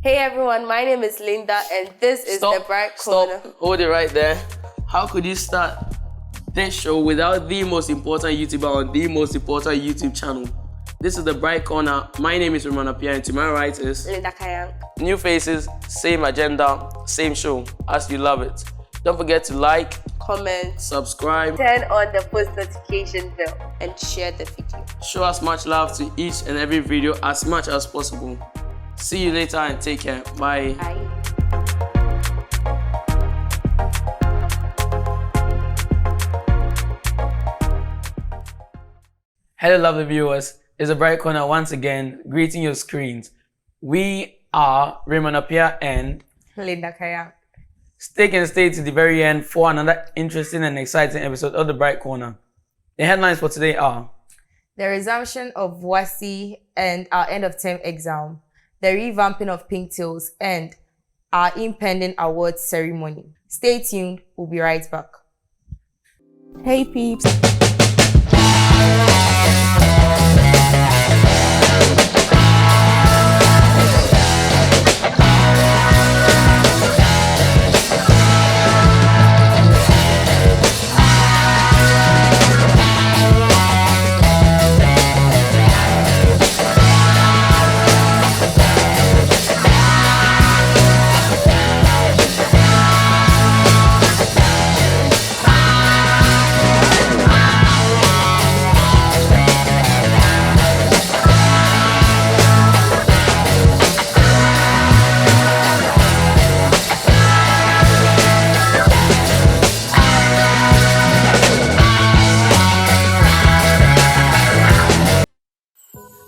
Hey everyone, my name is Linda and this is The Bright Corner. Stop, hold it right there. How could you start this show without the most important YouTuber on the most important YouTube channel? This is The Bright Corner. My name is Raymond and to my right is Linda Kayang. New faces, same agenda, same show, as you love it. Don't forget to like, comment, subscribe, turn on the post notification bell and share the video. Show us much love to each and every video as much as possible. See you later and take care. Bye. Bye. Hello lovely viewers, it's a Bright Corner once again, greeting your screens. We are Raymond and Linda Kayang. stay to the very end for another interesting and exciting episode of the Bright Corner. The headlines for today are the resumption of wassce and our end of term exam, the revamping of pigtails, and our impending awards ceremony. Stay tuned, we'll be right back. Hey peeps.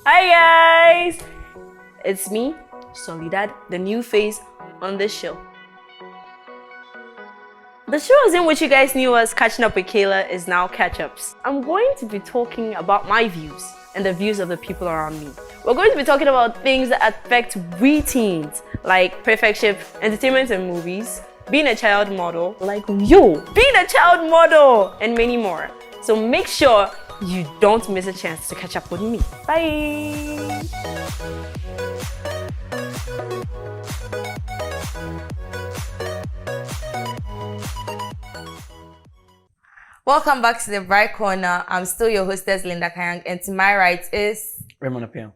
Hi guys! It's me, Soledad, the new face on this show. The shows in which you guys knew us catching up with Kayla is now catch-ups. I'm going to be talking about my views and the views of the people around me. We're going to be talking about things that affect we teens, like perfectship, entertainment and movies, being a child model, like you, being a child model, and many more. So make sure you don't miss a chance to catch up with me. Bye! Welcome back to the Bright Corner. I'm still your hostess, Linda Kayang, and to my right is Raymond and.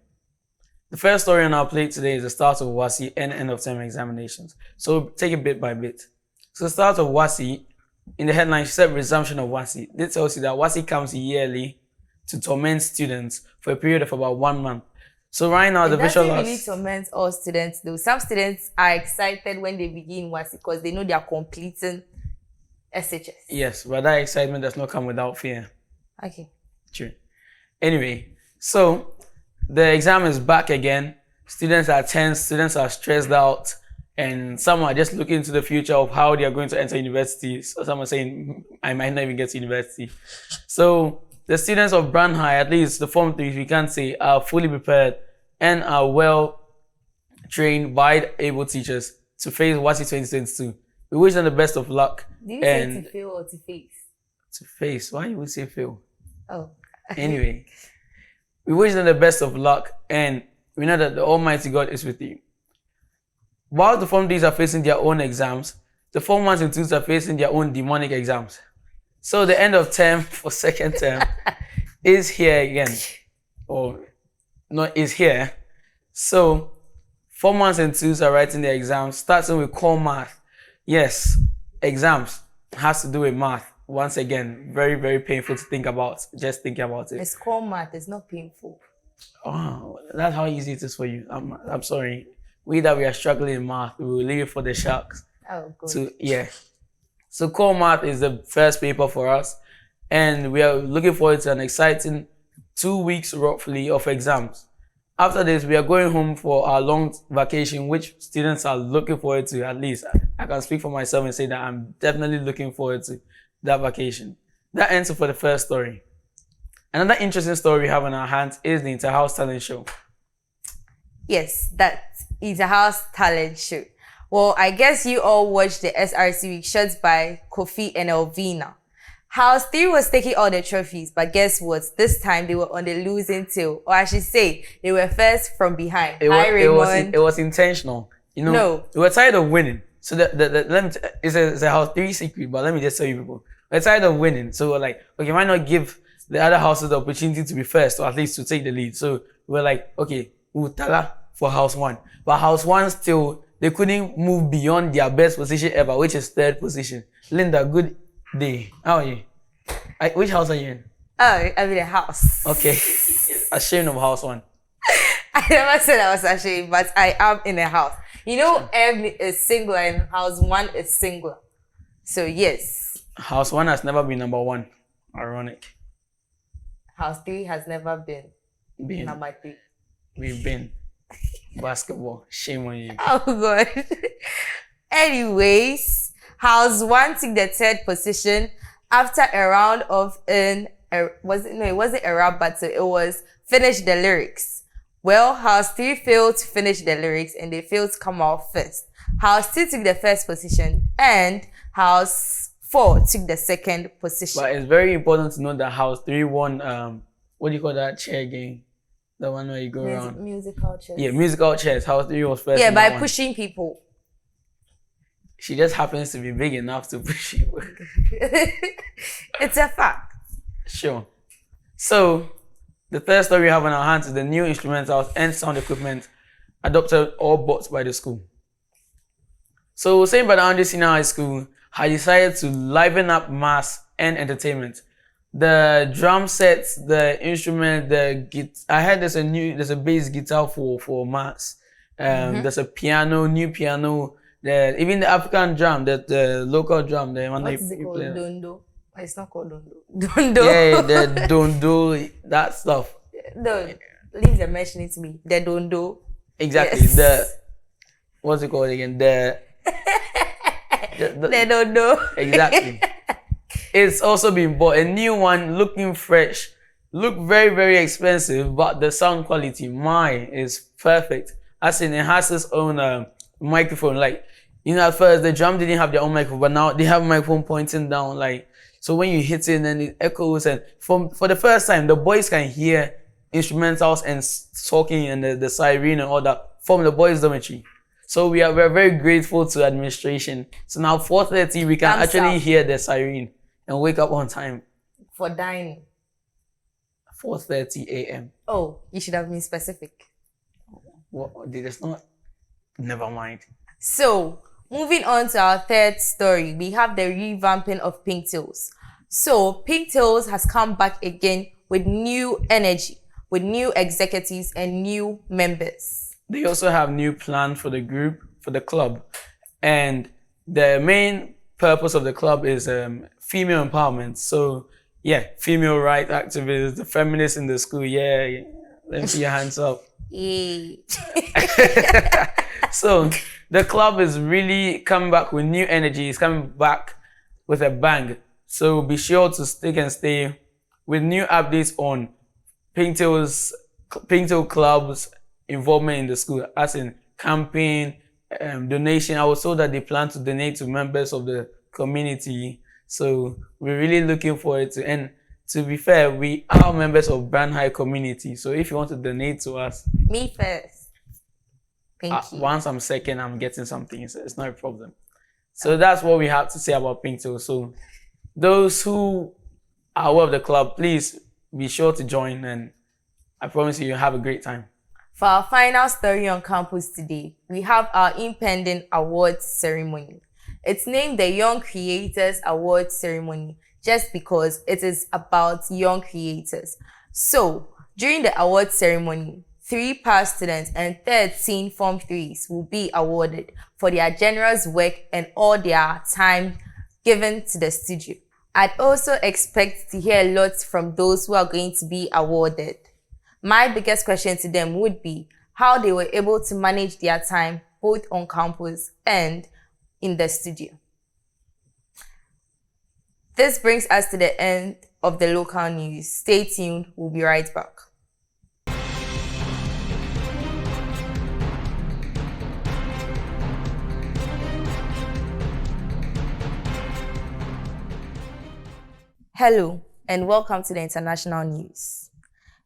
The first story on our plate today is the start of wassce and end of term examinations. So we'll take it bit by bit. So the start of wassce, in the headline, she said resumption of wassce. This tells you that wassce comes yearly to torment students for a period of about 1 month. So right now, the visual doesn't really torment all students though. Some students are excited when they begin wassce because they know they are completing SHS. Yes, but that excitement does not come without fear. Okay. True. Anyway, so the exam is back again. Students are tense, students are stressed out, and some are just looking into the future of how they are going to enter university. So some are saying, I might not even get to university. So the students of Brand High, at least the Form 3, we can say, are fully prepared and are well trained by able teachers to face wassce 2022. We wish them the best of luck. Do you say to fail or to face? To face. Why you would say fail? Oh. Anyway, we wish them the best of luck and we know that the Almighty God is with you. While the Form 3s are facing their own exams, the Form 1s and 2s are facing their own demonic exams. So the end of term for second term is here again. Or not is here. So Form 1s and 2s are writing their exams, starting with core math. Yes, exams has to do with math. Once again, very, very painful to think about. Just thinking about it. It's core math, it's not painful. Oh, that's how easy it is for you. I'm sorry. We that we are struggling in math, we will leave it for the sharks. Oh, good. So yeah. So core math is the first paper for us, and we are looking forward to an exciting 2 weeks roughly of exams. After this, we are going home for our long vacation, which students are looking forward to. At least I can speak for myself and say that I'm definitely looking forward to that vacation. That ends it for the first story. Another interesting story we have on our hands is the Inter-House Talent Show. Yes, that is a house talent show. Well, I guess you all watched the SRC Week shots by Kofi and Elvina. House 3 was taking all the trophies, but guess what? This time they were on the losing tail. Or I should say, they were first from behind. It was intentional. You know, No. we were tired of winning. So let me it's a house 3 secret, but let me just tell you people. We're tired of winning. So we're like, okay, why not give the other houses the opportunity to be first or at least to take the lead? So we're like, okay, we'll tala for house 1. But house 1 still, they couldn't move beyond their best position ever, which is 3rd position. Linda, good day. How are you? Which house are you in? Oh, I'm in a house. Okay. Ashamed of house 1. I never said I was ashamed, but I am in a house. You know, M is singular and house 1 is singular. So yes. House 1 has never been number 1. Ironic. House 3 has never been number 3. We've been basketball. Shame on you. Oh God. Anyways, house 1 took the 3rd position after a round of it wasn't a rap battle, it was finish the lyrics. Well, house 3 failed to finish the lyrics and they failed to come out first. House 2 took the 1st position and house 4 took the 2nd position. But it's very important to know that house 3 won what do you call that chair game? The one where you go around. Musical chairs. Yeah, musical chairs. House 3 was first. Yeah, by pushing people. She just happens to be big enough to push people. It's a fact. Sure. So, the 3rd story we have on our hands is the new instrumentals and sound equipment adopted or bought by the school. So, St. Bernardo Senior High School had decided to liven up mass and entertainment. The drum sets, the instrument, I heard there's a bass guitar for mass. There's a piano, new piano. Even the African drum, the local drum, the one what is it called? Dondo. It's not called Dondo. Dondo. Yeah, the Dondo, that stuff. No, leave the mentioning to me. The Dondo. Exactly. Yes. What's it called again? The Dondo. Exactly. It's also been bought. A new one, looking fresh, look very, very expensive, but the sound quality, is perfect. As in, it has its own microphone. Like, you know, at first the drum didn't have their own microphone, but now they have a microphone pointing down. Like, so when you hit it, then it echoes. And for the first time, the boys can hear instrumentals and talking and the siren and all that from the boys' dormitory. So we're very grateful to administration. So now 4:30 we can actually hear the siren and wake up on time. For dining. 4:30 a.m. Oh, you should have been specific. What did it not? Never mind. So, moving on to our 3rd story, we have the revamping of Pinktails. So, Pinktails has come back again with new energy, with new executives and new members. They also have new plan for the group, for the club. And the main purpose of the club is female empowerment. So, yeah, female rights activists, the feminists in the school, yeah. Let me see your hands up. Yay. So, the club is really coming back with new energy. It's coming back with a bang. So, be sure to stick and stay with new updates on Pinktail Club's involvement in the school, as in campaign, donation. I was told that they plan to donate to members of the community. So we're really looking forward to, and to be fair, we are members of Brand High community. So if you want to donate to us, me first. Thank you. Once I'm second, I'm getting something. So it's not a problem. So that's what we have to say about Pinktail. So those who are aware of the club, please be sure to join, and I promise you'll have a great time. For our final story on campus today, we have our impending awards ceremony. It's named the Young Creators Awards Ceremony just because it is about young creators. So, during the awards ceremony, 3 past students and 13 Form 3s will be awarded for their generous work and all their time given to the studio. I'd also expect to hear lots from those who are going to be awarded. My biggest question to them would be how they were able to manage their time both on campus and in the studio. This brings us to the end of the local news. Stay tuned, we'll be right back. Hello, and welcome to the international news.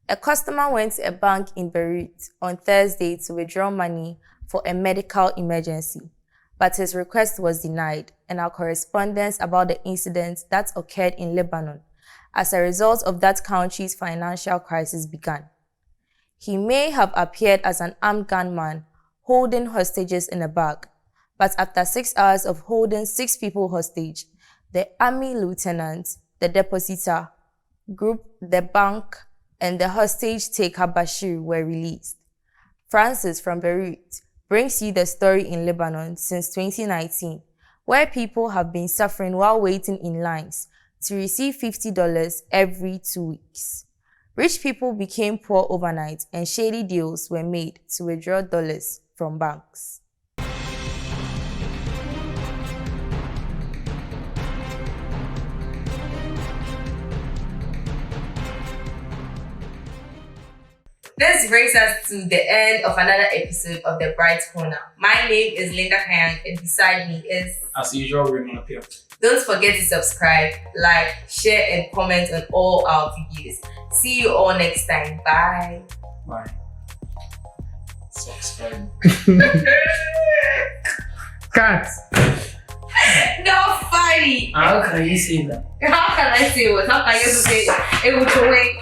A customer went to a bank in Beirut on Thursday to withdraw money for a medical emergency, but his request was denied, and our correspondence about the incident that occurred in Lebanon as a result of that country's financial crisis began. He may have appeared as an armed gunman holding hostages in a bag, but after 6 hours of holding 6 people hostage, the army lieutenant, the depositor group, the bank, and the hostage taker Bashir were released. Francis from Beirut brings you the story in Lebanon since 2019, where people have been suffering while waiting in lines to receive $50 every 2 weeks. Rich people became poor overnight, and shady deals were made to withdraw dollars from banks. This brings us to the end of another episode of The Bright Corner. My name is Linda Kayang, and beside me is, as usual, Raymond and Linda. Don't forget to subscribe, like, share, and comment on all our videos. See you all next time. Bye. Bye. Subscribe. Cat. Not funny. How can you say that? How can I say what? How can you say it? It would away.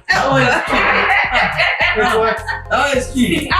That was cute.